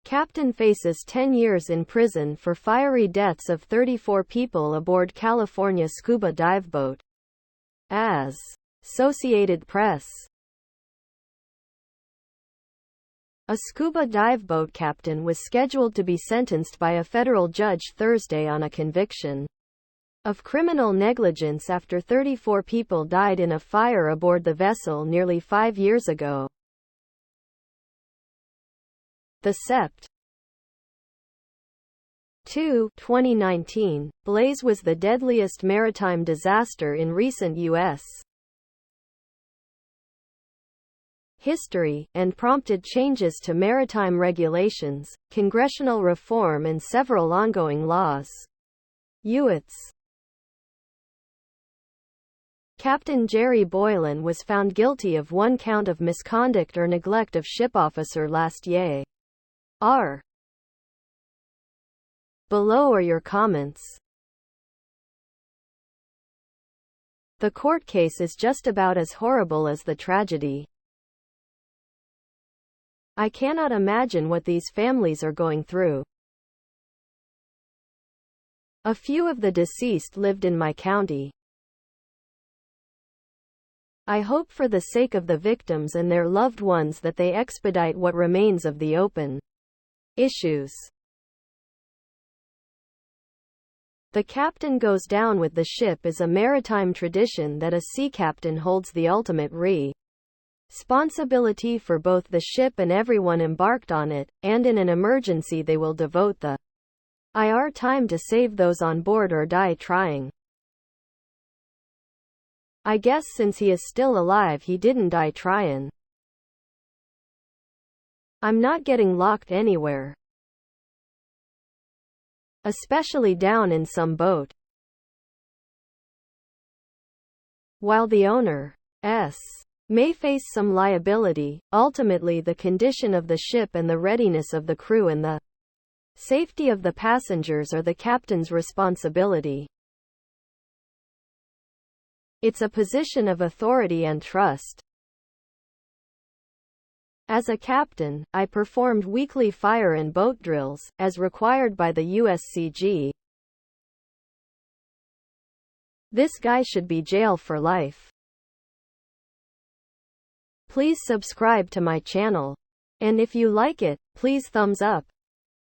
Captain faces 10 years in prison for fiery deaths of 34 people aboard California scuba dive boat. As Associated Press. A scuba dive boat captain was scheduled to be sentenced by a federal judge Thursday on a conviction of criminal negligence after 34 people died in a fire aboard the vessel nearly 5 years ago. The Sept. 2, 2019, blaze was the deadliest maritime disaster in recent U.S. history, and prompted changes to maritime regulations, congressional reform and several ongoing laws. U.S. Captain Jerry Boylan was found guilty of 1 count of misconduct or neglect of ship officer last year. Below are your comments. The court case is just about as horrible as the tragedy. I cannot imagine what these families are going through. A few of the deceased lived in my county. I hope for the sake of the victims and their loved ones that they expedite what remains of the open issues. The captain goes down with the ship is a maritime tradition that a sea captain holds the ultimate responsibility for both the ship and everyone embarked on it, and in an emergency they will devote the time to save those on board or die trying. I guess since he is still alive he didn't die tryin'. I'm not getting locked anywhere. Especially down in some boat. While the owners may face some liability, ultimately the condition of the ship and the readiness of the crew and the safety of the passengers are the captain's responsibility. It's a position of authority and trust. As a captain, I performed weekly fire and boat drills, as required by the USCG. This guy should be jailed for life. Please subscribe to my channel. And if you like it, please thumbs up.